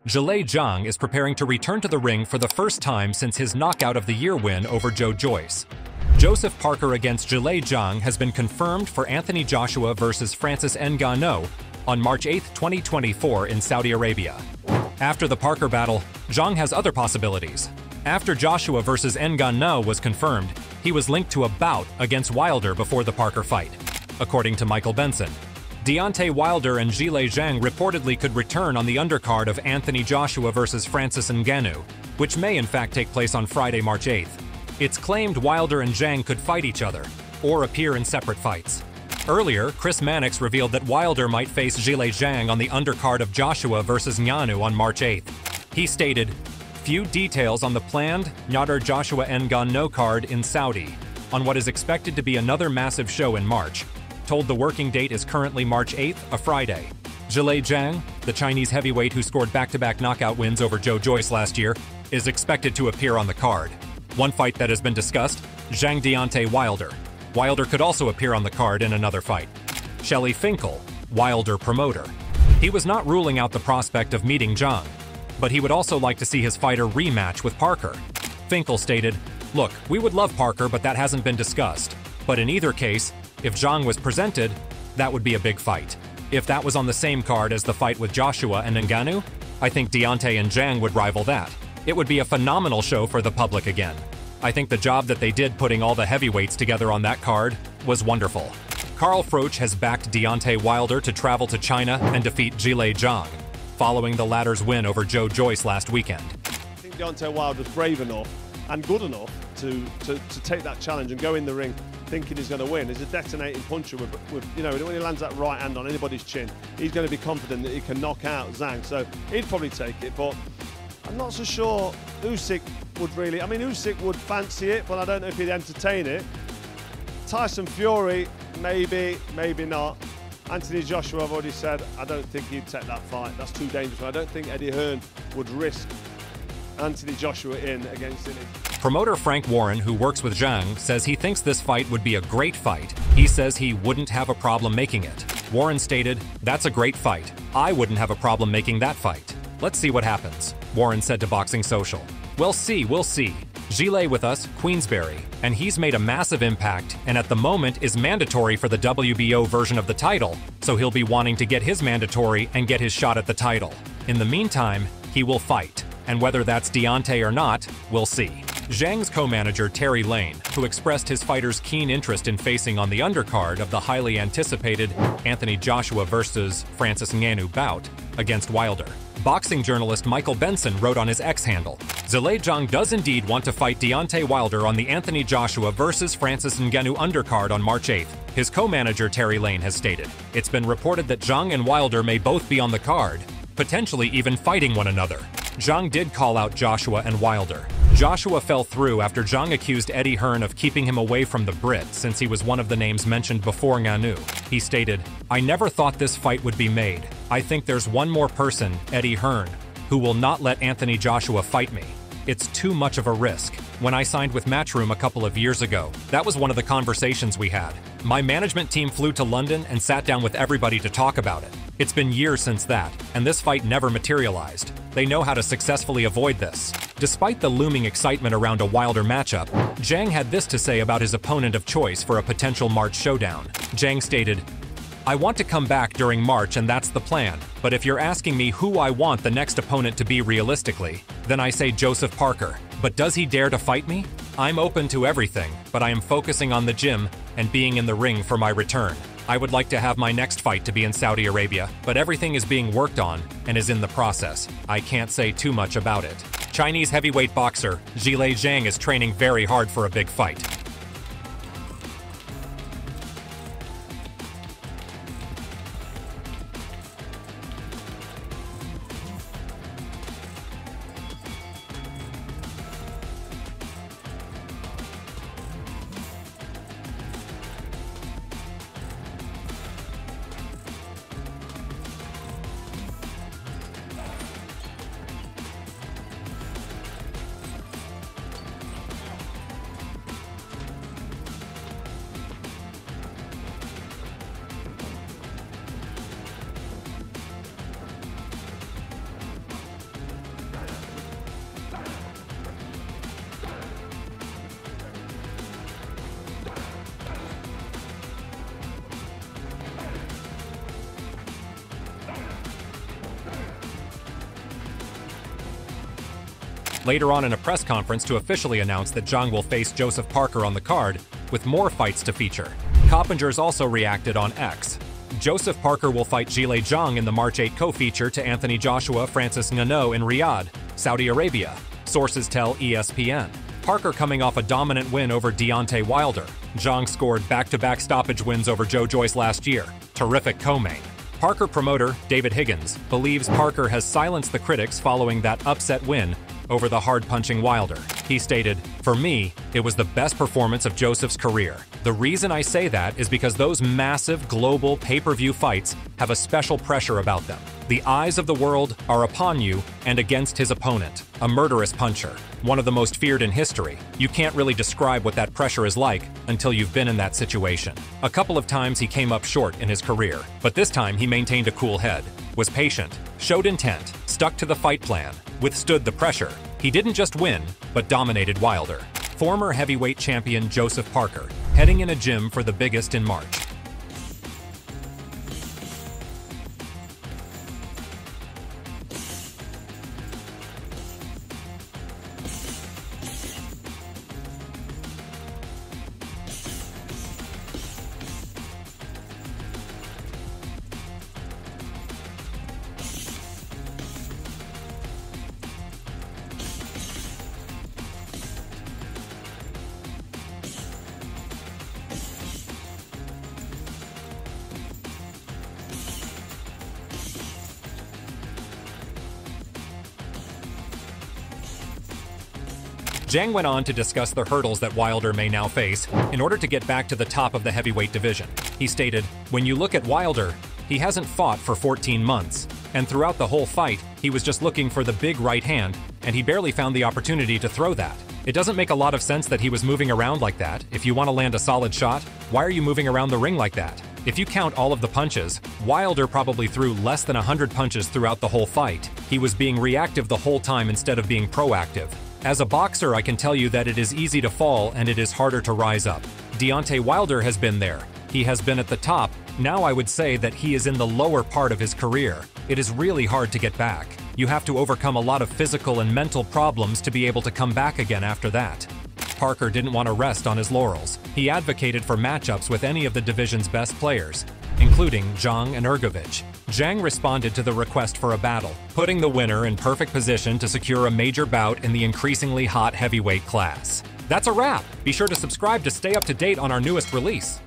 Zhilei Zhang is preparing to return to the ring for the first time since his Knockout of the Year win over Joe Joyce. Joseph Parker against Zhilei Zhang has been confirmed for Anthony Joshua versus Francis Ngannou on March 8, 2024 in Saudi Arabia. After the Parker battle, Zhang has other possibilities. After Joshua versus Ngannou was confirmed, he was linked to a bout against Wilder before the Parker fight. According to Michael Benson, Deontay Wilder and Zhilei Zhang reportedly could return on the undercard of Anthony Joshua versus Francis Ngannou, which may in fact take place on Friday, March 8th. It's claimed Wilder and Zhang could fight each other, or appear in separate fights. Earlier, Chris Mannix revealed that Wilder might face Zhilei Zhang on the undercard of Joshua versus Ngannou on March 8th. He stated, "Few details on the planned Nader Joshua Ngannou card in Saudi, on what is expected to be another massive show in March. Told the working date is currently March 8th, a Friday. Zhilei Zhang, the Chinese heavyweight who scored back-to-back knockout wins over Joe Joyce last year, is expected to appear on the card. One fight that has been discussed, Zhang Deontay Wilder. Wilder could also appear on the card in another fight." Shelley Finkel, Wilder promoter. He was not ruling out the prospect of meeting Zhang, but he would also like to see his fighter rematch with Parker. Finkel stated, "Look, we would love Parker, but that hasn't been discussed. But in either case, if Zhang was presented, that would be a big fight. If that was on the same card as the fight with Joshua and Ngannou, I think Deontay and Zhang would rival that. It would be a phenomenal show for the public again. I think the job that they did putting all the heavyweights together on that card was wonderful." Carl Froch has backed Deontay Wilder to travel to China and defeat Zhilei Zhang, following the latter's win over Joe Joyce last weekend. I think Deontay Wilder was brave enough and good enough to take that challenge and go in the ring thinking he's going to win. He's a detonating puncher with you know, when he lands that right hand on anybody's chin, he's going to be confident that he can knock out Zhang. So he'd probably take it, but I'm not so sure Usyk would really. I mean, Usyk would fancy it, but I don't know if he'd entertain it. Tyson Fury, maybe, maybe not. Anthony Joshua, I've already said, I don't think he'd take that fight. That's too dangerous. I don't think Eddie Hearn would risk Anthony Joshua in against him. Promoter Frank Warren, who works with Zhang, says he thinks this fight would be a great fight. He says he wouldn't have a problem making it. Warren stated, "That's a great fight. I wouldn't have a problem making that fight. Let's see what happens," Warren said to Boxing Social. We'll see. Zhilei with us, Queensberry, and he's made a massive impact and at the moment is mandatory for the WBO version of the title, so he'll be wanting to get his mandatory and get his shot at the title. In the meantime, he will fight, and whether that's Deontay or not, we'll see. Zhang's co-manager Terry Lane, who expressed his fighter's keen interest in facing on the undercard of the highly anticipated Anthony Joshua versus Francis Ngannou bout against Wilder. Boxing journalist Michael Benson wrote on his X handle, "Zhilei Zhang does indeed want to fight Deontay Wilder on the Anthony Joshua versus Francis Ngannou undercard on March 8th. His co-manager Terry Lane has stated, "It's been reported that Zhang and Wilder may both be on the card, potentially even fighting one another." Zhang did call out Joshua and Wilder. Joshua fell through after Zhang accused Eddie Hearn of keeping him away from the Brit since he was one of the names mentioned before Ngannou. He stated, "I never thought this fight would be made. I think there's one more person, Eddie Hearn, who will not let Anthony Joshua fight me. It's too much of a risk. When I signed with Matchroom a couple of years ago, that was one of the conversations we had. My management team flew to London and sat down with everybody to talk about it. It's been years since that, and this fight never materialized. They know how to successfully avoid this." Despite the looming excitement around a Wilder matchup, Zhang had this to say about his opponent of choice for a potential March showdown. Zhang stated, "I want to come back during March and that's the plan, but if you're asking me who I want the next opponent to be realistically, then I say Joseph Parker. But does he dare to fight me? I'm open to everything, but I am focusing on the gym and being in the ring for my return. I would like to have my next fight to be in Saudi Arabia, but everything is being worked on and is in the process. I can't say too much about it." Chinese heavyweight boxer Zhilei Zhang is training very hard for a big fight. later on in a press conference to officially announce that Zhang will face Joseph Parker on the card, with more fights to feature. Coppingers also reacted on X. Joseph Parker will fight Zhilei Zhang in the March 8 co-feature to Anthony Joshua Francis Ngannou in Riyadh, Saudi Arabia. Sources tell ESPN. Parker coming off a dominant win over Deontay Wilder. Zhang scored back-to-back stoppage wins over Joe Joyce last year. Terrific co-main. Parker promoter David Higgins believes Parker has silenced the critics following that upset win over the hard-punching Wilder. He stated, "For me, it was the best performance of Joseph's career. The reason I say that is because those massive global pay-per-view fights have a special pressure about them. The eyes of the world are upon you and against his opponent, a murderous puncher, one of the most feared in history. You can't really describe what that pressure is like until you've been in that situation." A couple of times he came up short in his career, but this time he maintained a cool head, was patient, showed intent, stuck to the fight plan, withstood the pressure. He didn't just win, but dominated Wilder. Former heavyweight champion Joseph Parker, heading in a gym for the biggest in March. Zhang went on to discuss the hurdles that Wilder may now face in order to get back to the top of the heavyweight division. He stated, "When you look at Wilder, he hasn't fought for 14 months, and throughout the whole fight, he was just looking for the big right hand, and he barely found the opportunity to throw that. It doesn't make a lot of sense that he was moving around like that. If you want to land a solid shot, why are you moving around the ring like that?" If you count all of the punches, Wilder probably threw less than 100 punches throughout the whole fight. He was being reactive the whole time instead of being proactive. As a boxer, I can tell you that it is easy to fall and it is harder to rise up. Deontay Wilder has been there. He has been at the top. Now I would say that he is in the lower part of his career. It is really hard to get back. You have to overcome a lot of physical and mental problems to be able to come back again after that. Parker didn't want to rest on his laurels. He advocated for matchups with any of the division's best players, including Zhang and Ergovich. Zhang responded to the request for a battle, putting the winner in perfect position to secure a major bout in the increasingly hot heavyweight class. That's a wrap! Be sure to subscribe to stay up to date on our newest release.